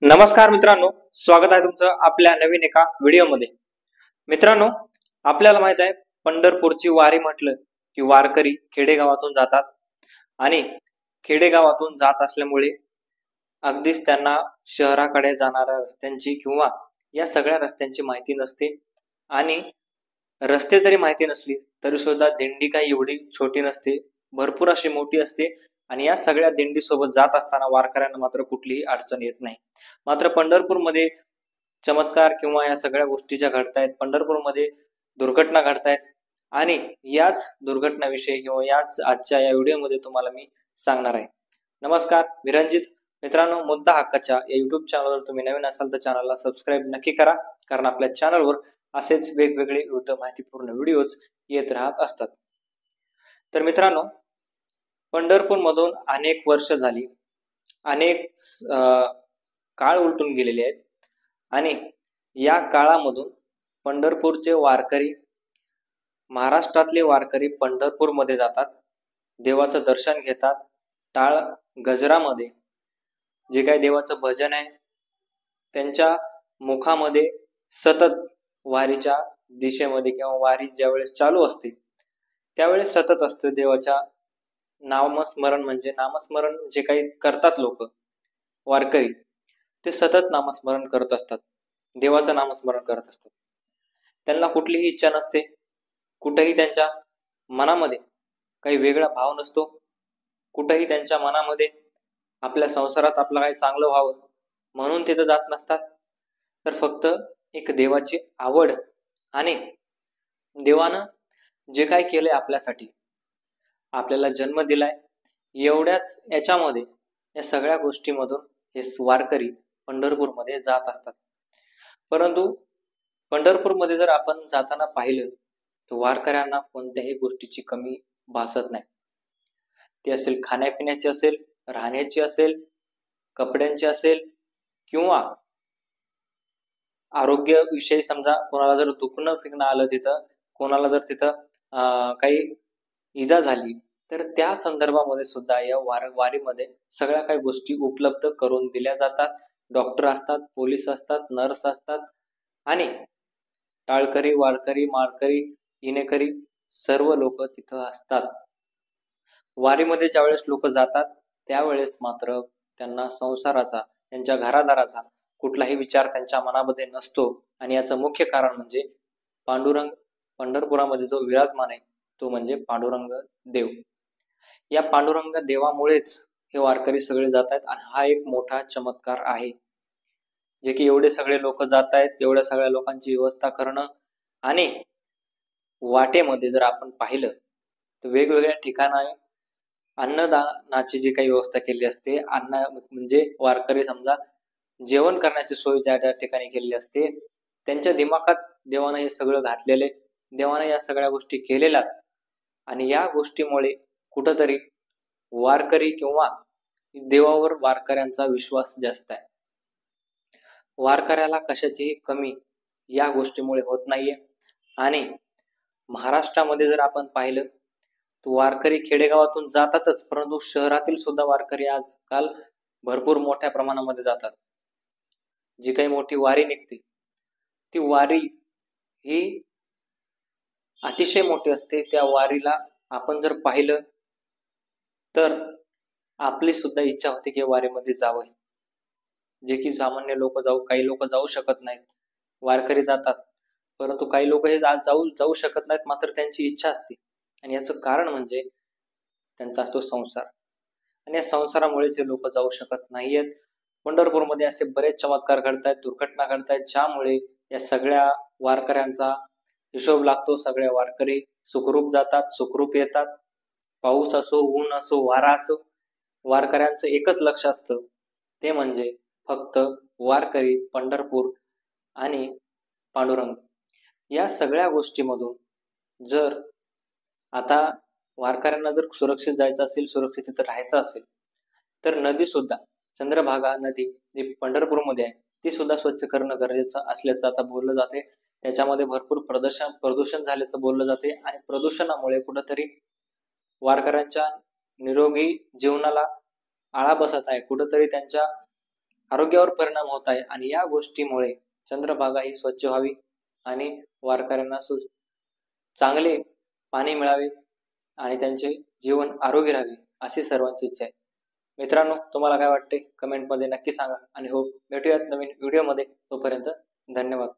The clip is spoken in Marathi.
नमस्कार मित्रांनो, स्वागत आहे तुमचं आपल्या नवीन एका व्हिडिओमध्ये। मित्रांनो, आपल्याला माहित आहे पंढरपूरची वारी म्हटलं की वारकरी खेडेगावातून जातात आणि खेडेगावातून जात असल्यामुळे अगदीच त्यांना शहराकडे जाणाऱ्या रस्त्यांची किंवा या सगळ्या रस्त्यांची माहिती नसते आणि रस्ते जरी माहिती नसली तरी सुद्धा दिंडी काही एवढी छोटी नसते, भरपूर अशी मोठी असते आणि या सगळ्या दिंडी सोबत जात असताना वारकऱ्यांना मात्र कुठलीही अडचण येत नाही। मात्र पंढरपूरमध्ये चमत्कार किंवा या सगळ्या गोष्टी ज्या घडतायत, पंढरपूरमध्ये दुर्घटना घडतायत आणि याच दुर्घटनाविषयी किंवा याच आजच्या या व्हिडिओमध्ये तुम्हाला मी सांगणार आहे। नमस्कार, मी रणजित। मित्रांनो, मुद्दा हक्काच्या या युट्यूब चॅनलवर तुम्ही नवीन असाल तर चॅनलला सबस्क्राईब नक्की करा, कारण आपल्या चॅनलवर असेच वेगवेगळे विविध माहितीपूर्ण व्हिडिओज येत राहत असतात। तर मित्रांनो, पंढरपूर मधून अनेक वर्ष झाली, अनेक काळ उलटून गेलेले आहेत आणि या काळामधून पंढरपूरचे वारकरी, महाराष्ट्रातले वारकरी पंढरपूरमध्ये जातात, देवाचं दर्शन घेतात। टाळ गजरामध्ये जे काही देवाचं भजन आहे त्यांच्या मुखामध्ये सतत वारीच्या दिशेमध्ये किंवा वारी ज्यावेळेस चालू असते त्यावेळेस सतत असते देवाच्या नामस्मरण, म्हणजे नामस्मरण जे काही करतात लोक वारकरी ते सतत नामस्मरण करत असतात, देवाचं नामस्मरण करत असतात। त्यांना कुठलीही इच्छा नसते, कुठेही त्यांच्या मनामध्ये काही वेगळा भाव नसतो, कुठेही त्यांच्या मनामध्ये आपल्या संसारात आपलं काही चांगलं व्हावं म्हणून तिथं जात नसतात, तर फक्त एक देवाची आवड आणि देवानं जे काही केलंय आपल्यासाठी, आपल्याला जन्म दिलाय, एवढ्याच याच्यामध्ये या सगळ्या गोष्टीमधून हे वारकरी पंढरपूरमध्ये जात असतात। परंतु पंढरपूरमध्ये जर आपण जाताना पाहिलं तर वारकऱ्यांना कोणत्याही गोष्टीची कमी भासत नाही। ती असेल खाण्यापिण्याची असेल, राहण्याची असेल, कपड्यांची असेल किंवा आरोग्य विषयी, समजा कोणाला जर दुखणं फिरणं आलं तिथं, कोणाला जर तिथं काही इजा झाली तर त्या संदर्भामध्ये सुद्धा या वारीमध्ये सगळ्या काही गोष्टी उपलब्ध करून दिल्या जातात। डॉक्टर असतात, पोलीस असतात, नर्स असतात आणि टाळकरी, वारकरी, माळकरी, इनेकरी सर्व लोक तिथं असतात। वारीमध्ये ज्यावेळेस लोक जातात त्यावेळेस मात्र त्यांना संसाराचा, त्यांच्या घरादाराचा कुठलाही विचार त्यांच्या मनामध्ये नसतो आणि याचं मुख्य कारण म्हणजे पांडुरंग पंढरपुरामध्ये जो विराजमान आहे तो म्हणजे पांडुरंग देव। या पांडुरंग देवामुळेच हे वारकरी सगळे जात आहेत आणि हा एक मोठा चमत्कार आहे, जे की एवढे सगळे लोक जात आहेत, एवढ्या सगळ्या लोकांची व्यवस्था करणं आणि वाटेमध्ये जर आपण पाहिलं तर वेगवेगळ्या ठिकाणी अन्नदानाची जी काही व्यवस्था केली असते, अन्न म्हणजे वारकरी समजा जेवण करण्याची सोय ज्या त्या ठिकाणी केलेली असते, त्यांच्या दिमागात देवानं हे सगळं घातलेले, देवानं या सगळ्या गोष्टी केलेल्या आणि या गोष्टीमुळे कुठंतरी वारकरी किंवा देवावर वारकऱ्यांचा विश्वास जास्त आहे। वारकऱ्याला कशाचीही कमी या गोष्टीमुळे होत नाहीये आणि महाराष्ट्रामध्ये जर आपण पाहिलं तर वारकरी खेडेगावातून जातातच, परंतु शहरातील सुद्धा वारकरी आजकाल भरपूर मोठ्या प्रमाणामध्ये जातात। जी काही मोठी वारी निघते ती वारी ही अतिशय मोठी असते। त्या वारीला आपण जर पाहिलं तर आपली सुद्धा इच्छा होते की वारीमध्ये जावं, जे की सामान्य लोक काही लोक जाऊ शकत नाहीत, वारकरी जातात, परंतु काही लोक हे जाऊ शकत नाहीत, मात्र त्यांची इच्छा असते आणि याचं कारण म्हणजे त्यांचा असतो संसार आणि या संसारामुळेच हे लोक जाऊ शकत नाहीयेत। पंढरपूरमध्ये असे बरेच चमत्कार घडतायत, दुर्घटना घडतायत, ज्यामुळे या सगळ्या वारकऱ्यांचा हिशोब लागतो। सगळे वारकरी सुखरूप जातात, सुखरूप येतात, पाऊस असो, ऊन असो, वारा असो, वारकऱ्यांचं एकच लक्ष असतं, ते म्हणजे फक्त वारकरी, पंढरपूर आणि पांडुरंग। या सगळ्या गोष्टीमधून जर आता वारकऱ्यांना जर सुरक्षित जायचं असेल, सुरक्षित तिथं राहायचं असेल तर नदी सुद्धा, चंद्रभागा नदी जी पंढरपूरमध्ये आहे ती सुद्धा स्वच्छ करणं गरजेचं असल्याचं आता बोललं जाते। त्याच्यामध्ये भरपूर प्रदूषण झाल्याचं बोललं जाते आणि प्रदूषणामुळे कुठंतरी वारकऱ्यांच्या निरोगी जीवनाला आळा बसत आहे, कुठंतरी त्यांच्या आरोग्यावर परिणाम होत आहे आणि या गोष्टीमुळे चंद्रभागा ही स्वच्छ व्हावी आणि वारकऱ्यांना चांगले पाणी मिळावे आणि त्यांचे जीवन आरोग्य राहावे अशी सर्वांची इच्छा आहे. मित्रांनो, तुम्हाला काय वाटते कमेंट मध्ये नक्की सांगा आणि हो भेटूयात नवीन व्हिडिओ मध्ये. तोपर्यंत धन्यवाद.